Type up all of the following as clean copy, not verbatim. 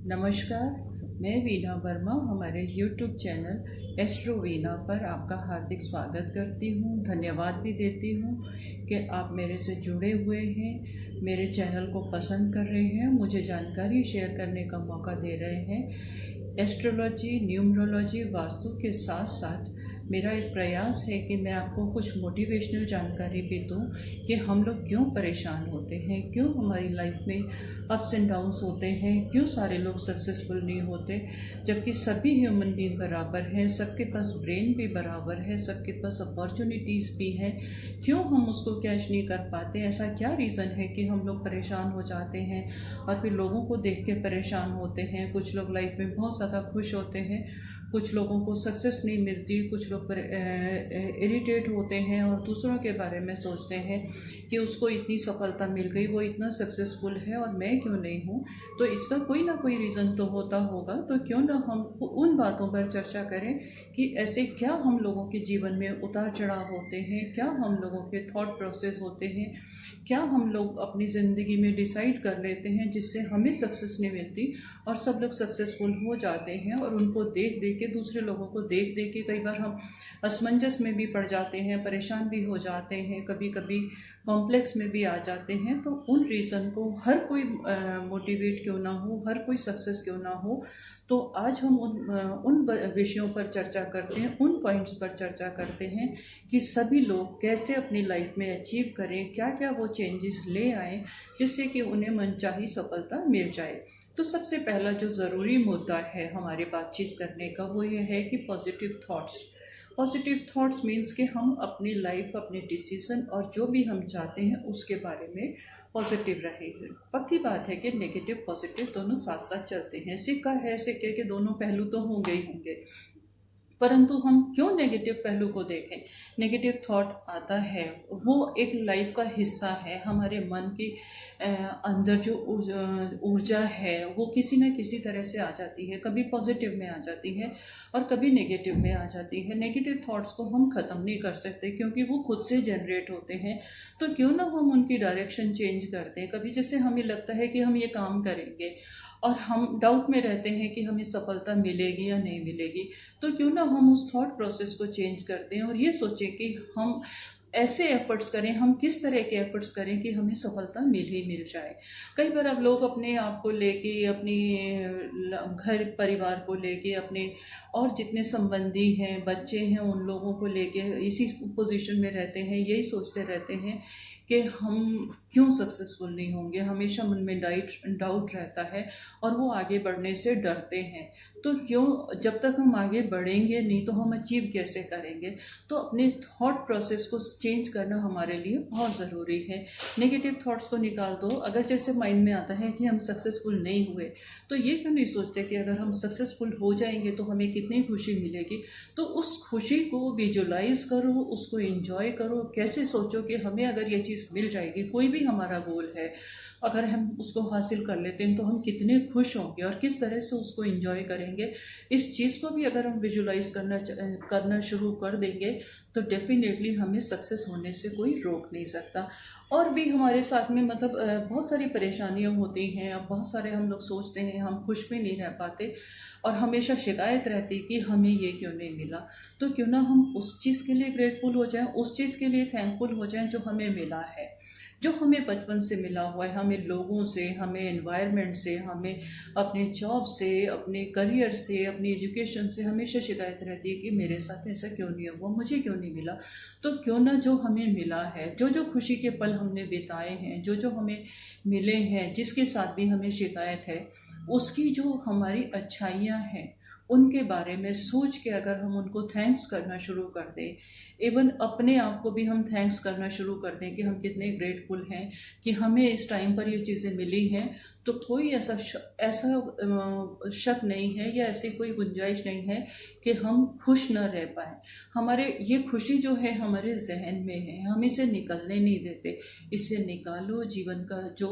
नमस्कार, मैं वीना वर्मा हमारे YouTube चैनल एस्ट्रो वीना पर आपका हार्दिक स्वागत करती हूँ। धन्यवाद भी देती हूँ कि आप मेरे से जुड़े हुए हैं, मेरे चैनल को पसंद कर रहे हैं, मुझे जानकारी शेयर करने का मौका दे रहे हैं। एस्ट्रोलॉजी, न्यूमरोलॉजी, वास्तु के साथ साथ मेरा एक प्रयास है कि मैं आपको कुछ मोटिवेशनल जानकारी भी दूँ कि हम लोग क्यों परेशान होते हैं, क्यों हमारी लाइफ में अप्स एंड डाउन्स होते हैं, क्यों सारे लोग सक्सेसफुल नहीं होते, जबकि सभी ह्यूमन बीइंग बराबर हैं, सबके पास ब्रेन भी बराबर है, सबके पास अपॉर्चुनिटीज़ भी हैं। क्यों हम उसको कैच नहीं कर पाते? ऐसा क्या रीज़न है कि हम लोग परेशान हो जाते हैं और फिर लोगों को देख के परेशान होते हैं? कुछ लोग लाइफ में बहुत ज़्यादा खुश होते हैं, कुछ लोगों को सक्सेस नहीं मिलती, कुछ लोग इरिटेट होते हैं और दूसरों के बारे में सोचते हैं कि उसको इतनी सफलता मिल गई, वो इतना सक्सेसफुल है और मैं क्यों नहीं हूँ। तो इसका कोई ना कोई रीज़न तो होता होगा। तो क्यों ना हम उन बातों पर चर्चा करें कि ऐसे क्या हम लोगों के जीवन में उतार चढ़ाव होते हैं, क्या हम लोगों के थॉट प्रोसेस होते हैं, क्या हम लोग अपनी ज़िंदगी में डिसाइड कर लेते हैं जिससे हमें सक्सेस नहीं मिलती और सब लोग सक्सेसफुल हो जाते हैं। और उनको देख देख के, दूसरे लोगों को देख देख के कई बार हम असमंजस में भी पड़ जाते हैं, परेशान भी हो जाते हैं, कभी कभी कॉम्प्लेक्स में भी आ जाते हैं। तो उन रीज़न को हर कोई मोटिवेट क्यों ना हो, हर कोई सक्सेस क्यों ना हो, तो आज हम उन विषयों पर चर्चा करते हैं, उन पॉइंट्स पर चर्चा करते हैं कि सभी लोग कैसे अपनी लाइफ में अचीव करें, क्या क्या वो चेंजेस ले आएँ जिससे कि उन्हें मनचाही सफलता मिल जाए। तो सबसे पहला जो ज़रूरी मुद्दा है हमारी बातचीत करने का, वो ये है कि positive thoughts. Positive thoughts means कि हम अपनी लाइफ, अपने डिसीज़न और जो भी हम चाहते हैं उसके बारे में पॉजिटिव रहे। पक्की बात है कि नेगेटिव पॉजिटिव दोनों साथ साथ चलते हैं। सिक्का है, सिक्के के दोनों पहलू तो होंगे ही होंगे, परंतु हम क्यों नेगेटिव पहलू को देखें? नेगेटिव थॉट आता है, वो एक लाइफ का हिस्सा है। हमारे मन के अंदर जो ऊर्जा है वो किसी न किसी तरह से आ जाती है, कभी पॉजिटिव में आ जाती है और कभी नेगेटिव में आ जाती है। नेगेटिव थॉट्स को हम ख़त्म नहीं कर सकते क्योंकि वो खुद से जनरेट होते हैं। तो क्यों ना हम उनकी डायरेक्शन चेंज कर दें। कभी जैसे हमें लगता है कि हम ये काम करेंगे और हम डाउट में रहते हैं कि हमें सफलता मिलेगी या नहीं मिलेगी, तो क्यों ना हम उस थॉट प्रोसेस को चेंज करते हैं और ये सोचें कि हम ऐसे एफर्ट्स करें, हम किस तरह के एफर्ट्स करें कि हमें सफलता मिल ही मिल जाए। कई बार अब लोग अपने आप को लेके, अपनी घर परिवार को लेके, अपने और जितने संबंधी हैं, बच्चे हैं, उन लोगों को लेके इसी पोजीशन में रहते हैं, यही सोचते रहते हैं कि हम क्यों सक्सेसफुल नहीं होंगे। हमेशा मन में डाउट रहता है और वो आगे बढ़ने से डरते हैं। तो क्यों, जब तक हम आगे बढ़ेंगे नहीं तो हम अचीव कैसे करेंगे? तो अपने थॉट प्रोसेस को चेंज करना हमारे लिए बहुत ज़रूरी है। नेगेटिव थॉट्स को निकाल दो। अगर जैसे माइंड में आता है कि हम सक्सेसफुल नहीं हुए, तो ये क्यों नहीं सोचते कि अगर हम सक्सेसफुल हो जाएंगे तो हमें कितनी खुशी मिलेगी। तो उस खुशी को विजुलाइज करो, उसको एंजॉय करो। कैसे सोचो कि हमें अगर ये चीज़ मिल जाएगी, कोई भी हमारा गोल है, अगर हम उसको हासिल कर लेते हैं तो हम कितने खुश होंगे और किस तरह से उसको एंजॉय करेंगे। इस चीज़ को भी अगर हम विजुलाइज करना शुरू कर देंगे तो डेफिनेटली हमें सक्सेस होने से कोई रोक नहीं सकता। और भी हमारे साथ में मतलब बहुत सारी परेशानियां होती हैं। अब बहुत सारे हम लोग सोचते हैं, हम खुश भी नहीं रह पाते और हमेशा शिकायत रहती कि हमें ये क्यों नहीं मिला। तो क्यों ना हम उस चीज़ के लिए ग्रेटफुल हो जाएं, उस चीज़ के लिए थैंकफुल हो जाएं जो हमें मिला है, जो हमें बचपन से मिला हुआ है। हमें लोगों से, हमें एनवायरनमेंट से, हमें अपने जॉब से, अपने करियर से, अपनी एजुकेशन से हमेशा शिकायत रहती है कि मेरे साथ ऐसा क्यों नहीं हुआ, मुझे क्यों नहीं मिला। तो क्यों ना जो हमें मिला है, जो जो खुशी के पल हमने बिताए हैं, जो जो हमें मिले हैं, जिसके साथ भी हमें शिकायत है, उसकी जो हमारी अच्छाइयाँ हैं उनके बारे में सोच के अगर हम उनको थैंक्स करना शुरू कर दें, इवन अपने आप को भी हम थैंक्स करना शुरू कर दें कि हम कितने ग्रेटफुल हैं कि हमें इस टाइम पर ये चीज़ें मिली हैं, तो कोई ऐसा शक नहीं है या ऐसी कोई गुंजाइश नहीं है कि हम खुश न रह पाए। हमारे ये खुशी जो है हमारे जहन में है, हम इसे निकलने नहीं देते। इसे निकालो। जीवन का जो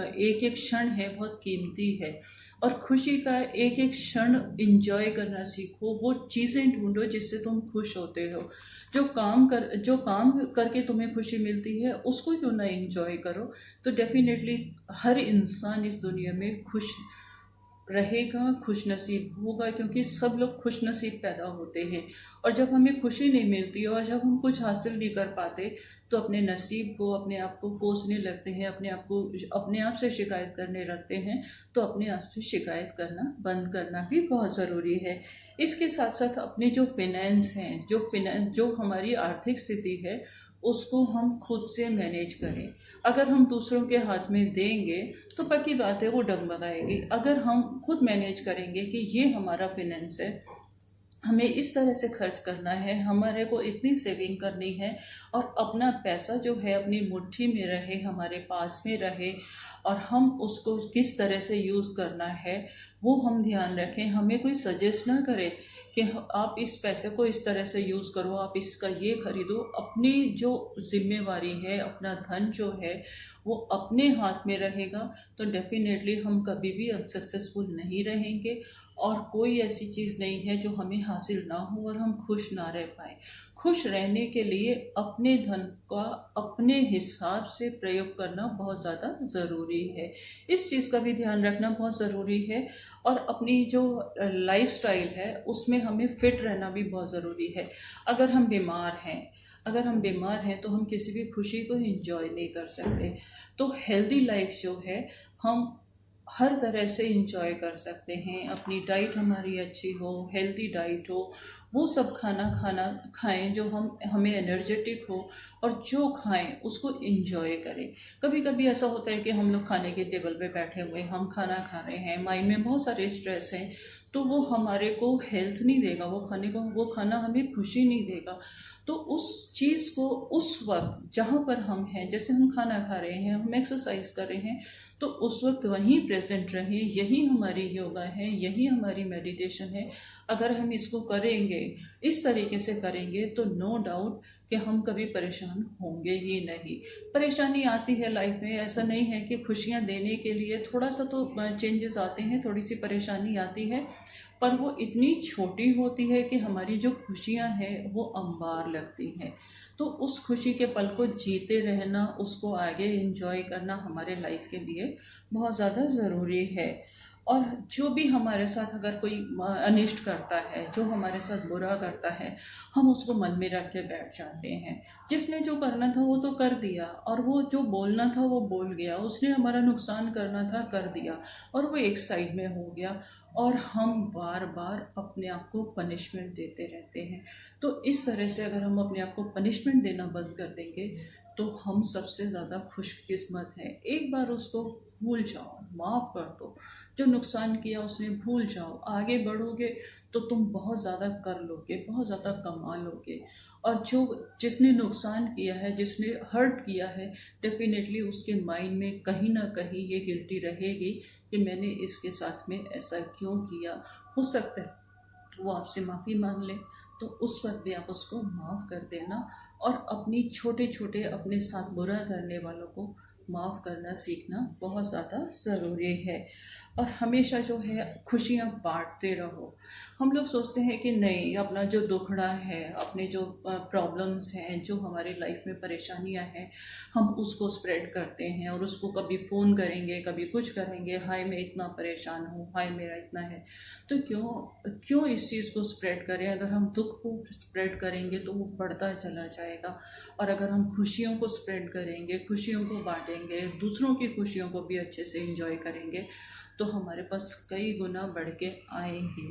एक एक क्षण है बहुत कीमती है और खुशी का एक एक क्षण इंजॉय करना सीखो। वो चीज़ें ढूंढो जिससे तुम खुश होते हो। जो काम करके तुम्हें खुशी मिलती है उसको क्यों ना एंजॉय करो। तो डेफिनेटली हर इंसान इस दुनिया में खुश रहेगा, खुश नसीब होगा, क्योंकि सब लोग खुश नसीब पैदा होते हैं। और जब हमें खुशी नहीं मिलती और जब हम कुछ हासिल नहीं कर पाते तो अपने नसीब को, अपने आप को कोसने लगते हैं, अपने आप को अपने आप से शिकायत करने लगते हैं। तो अपने आप से शिकायत करना बंद करना भी बहुत ज़रूरी है। इसके साथ साथ अपने जो फिनेंस हैं, जो हमारी आर्थिक स्थिति है, उसको हम खुद से मैनेज करें। अगर हम दूसरों के हाथ में देंगे तो पक्की बात है वो डगमगाएगी। अगर हम खुद मैनेज करेंगे कि ये हमारा फिनेंस है, हमें इस तरह से खर्च करना है, हमारे को इतनी सेविंग करनी है, और अपना पैसा जो है अपनी मुट्ठी में रहे, हमारे पास में रहे, और हम उसको किस तरह से यूज़ करना है वो हम ध्यान रखें। हमें कोई सजेस्ट ना करे कि आप इस पैसे को इस तरह से यूज़ करो, आप इसका ये खरीदो। अपनी जो जिम्मेवारी है, अपना धन जो है वो अपने हाथ में रहेगा तो डेफिनेटली हम कभी भी अनसक्सेसफुल नहीं रहेंगे। और कोई ऐसी चीज़ नहीं है जो हमें हासिल ना हो और हम खुश ना रह पाए। खुश रहने के लिए अपने धन का अपने हिसाब से प्रयोग करना बहुत ज़्यादा ज़रूरी है। इस चीज़ का भी ध्यान रखना बहुत ज़रूरी है। और अपनी जो लाइफस्टाइल है उसमें हमें फिट रहना भी बहुत ज़रूरी है। अगर हम बीमार हैं तो हम किसी भी खुशी को एंजॉय नहीं कर सकते। तो हेल्दी लाइफ जो है हम हर तरह से इंजॉय कर सकते हैं। अपनी डाइट हमारी अच्छी हो, हेल्दी डाइट हो, वो सब खाना खाएं जो हमें एनर्जेटिक हो, और जो खाएं उसको इंजॉय करें। कभी कभी ऐसा होता है कि हम लोग खाने के टेबल पे बैठे हुए हम खाना खा रहे हैं, माइंड में बहुत सारे स्ट्रेस हैं, तो वो हमारे को हेल्थ नहीं देगा, वो खाना हमें खुशी नहीं देगा। तो उस चीज़ को उस वक्त जहाँ पर हम हैं, जैसे हम खाना खा रहे हैं, हम एक्सरसाइज कर रहे हैं, तो उस वक्त वहीं प्रेजेंट रहें। यही हमारी योगा है, यही हमारी मेडिटेशन है। अगर हम इसको करेंगे, इस तरीके से करेंगे, तो नो डाउट कि हम कभी परेशान होंगे ही नहीं। परेशानी आती है लाइफ में, ऐसा नहीं है कि खुशियाँ देने के लिए थोड़ा सा तो चेंजेस आते हैं, थोड़ी सी परेशानी आती है, पर वो इतनी छोटी होती है कि हमारी जो खुशियाँ हैं वो अंबार लगती हैं। तो उस खुशी के पल को जीते रहना, उसको आगे एंजॉय करना हमारे लाइफ के लिए बहुत ज़्यादा ज़रूरी है। और जो भी हमारे साथ अगर कोई अनिष्ट करता है, जो हमारे साथ बुरा करता है, हम उसको मन में रख के बैठ जाते हैं। जिसने जो करना था वो तो कर दिया, और वो जो बोलना था वो बोल गया, उसने हमारा नुकसान करना था कर दिया, और वो एक साइड में हो गया। और हम बार बार अपने आप को पनिशमेंट देते रहते हैं। तो इस तरह से अगर हम अपने आप को पनिशमेंट देना बंद कर देंगे तो हम सबसे ज़्यादा खुशकिस्मत हैं। एक बार उसको भूल जाओ, माफ़ कर दो, जो नुकसान किया उसने भूल जाओ। आगे बढ़ोगे तो तुम बहुत ज़्यादा कर लोगे, बहुत ज़्यादा कमा लोगे। और जिसने नुकसान किया है, जिसने हर्ट किया है, डेफिनेटली उसके माइंड में कहीं ना कहीं ये गिल्टी रहेगी कि मैंने इसके साथ में ऐसा क्यों किया। हो सकता है वो आपसे माफ़ी मांग ले, तो उस वक्त भी आप उसको माफ़ कर देना। और अपनी छोटे छोटे अपने साथ बुरा करने वालों को माफ़ करना सीखना बहुत ज़्यादा ज़रूरी है। और हमेशा जो है खुशियाँ बांटते रहो। हम लोग सोचते हैं कि नहीं, अपना जो दुखड़ा है, अपने जो प्रॉब्लम्स हैं, जो हमारी लाइफ में परेशानियां हैं, हम उसको स्प्रेड करते हैं, और उसको कभी फ़ोन करेंगे, कभी कुछ करेंगे, हाय मैं इतना परेशान हूँ, हाय मेरा इतना है। तो क्यों इस चीज़ को स्प्रेड करें? अगर हम दुख को स्प्रेड करेंगे तो वो बढ़ता चला जाएगा। और अगर हम खुशियों को स्प्रेड करेंगे, खुशियों को बांटेंगे, दूसरों की खुशियों को भी अच्छे से एंजॉय करेंगे, तो हमारे पास कई गुना बढ़ के आएंगे।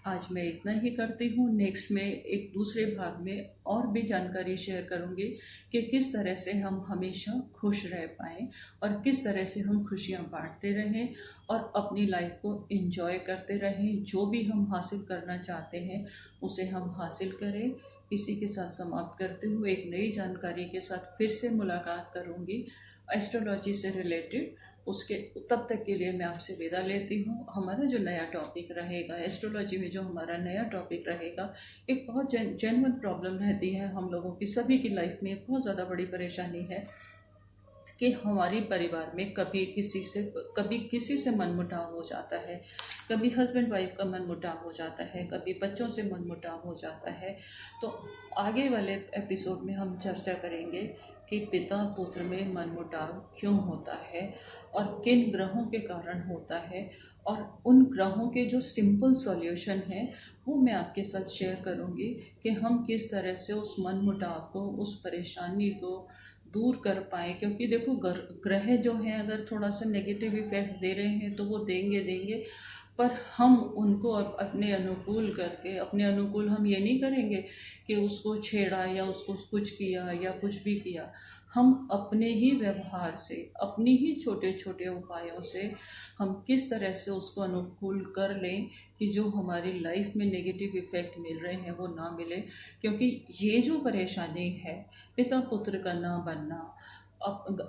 आज मैं इतना ही करती हूँ। नेक्स्ट में एक दूसरे भाग में और भी जानकारी शेयर करूँगी कि किस तरह से हम हमेशा खुश रह पाएँ, और किस तरह से हम खुशियाँ बांटते रहें और अपनी लाइफ को एंजॉय करते रहें। जो भी हम हासिल करना चाहते हैं उसे हम हासिल करें। इसी के साथ समाप्त करते हुए एक नई जानकारी के साथ फिर से मुलाकात करूँगी एस्ट्रोलॉजी से रिलेटेड। उसके तब तक के लिए मैं आपसे विदा लेती हूँ। हमारा जो नया टॉपिक रहेगा एस्ट्रोलॉजी में, जो हमारा नया टॉपिक रहेगा, एक बहुत जेन्युइन प्रॉब्लम रहती है हम लोगों की, सभी की लाइफ में एक बहुत ज़्यादा बड़ी परेशानी है कि हमारी परिवार में कभी किसी से मनमुटाव हो जाता है, कभी हस्बैंड वाइफ का मनमुटाव हो जाता है, कभी बच्चों से मनमुटाव हो जाता है। तो आगे वाले एपिसोड में हम चर्चा करेंगे कि पिता पुत्र में मनमुटाव क्यों होता है और किन ग्रहों के कारण होता है, और उन ग्रहों के जो सिंपल सॉल्यूशन है वो मैं आपके साथ शेयर करूंगी कि हम किस तरह से उस मनमुटाव को, उस परेशानी को दूर कर पाए। क्योंकि देखो, ग्रह जो हैं अगर थोड़ा सा नेगेटिव इफेक्ट दे रहे हैं तो वो देंगे, पर हम उनको अपने अनुकूल करके, अपने अनुकूल हम ये नहीं करेंगे कि उसको छेड़ा या उसको कुछ किया या कुछ भी किया। हम अपने ही व्यवहार से, अपनी ही छोटे छोटे उपायों से हम किस तरह से उसको अनुकूल कर लें कि जो हमारी लाइफ में नेगेटिव इफ़ेक्ट मिल रहे हैं वो ना मिले। क्योंकि ये जो परेशानी है, पिता पुत्र का ना बनना,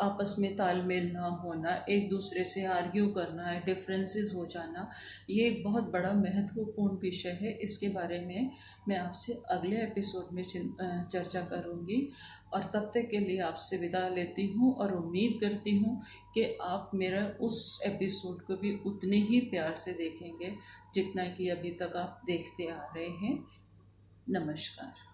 आपस में तालमेल ना होना, एक दूसरे से आर्ग्यू करना, डिफरेंसेस हो जाना, ये एक बहुत बड़ा महत्वपूर्ण विषय है। इसके बारे में मैं आपसे अगले एपिसोड में चर्चा करूँगी। और तब तक के लिए आपसे विदा लेती हूँ और उम्मीद करती हूँ कि आप मेरा उस एपिसोड को भी उतने ही प्यार से देखेंगे जितना कि अभी तक आप देखते आ रहे हैं। नमस्कार।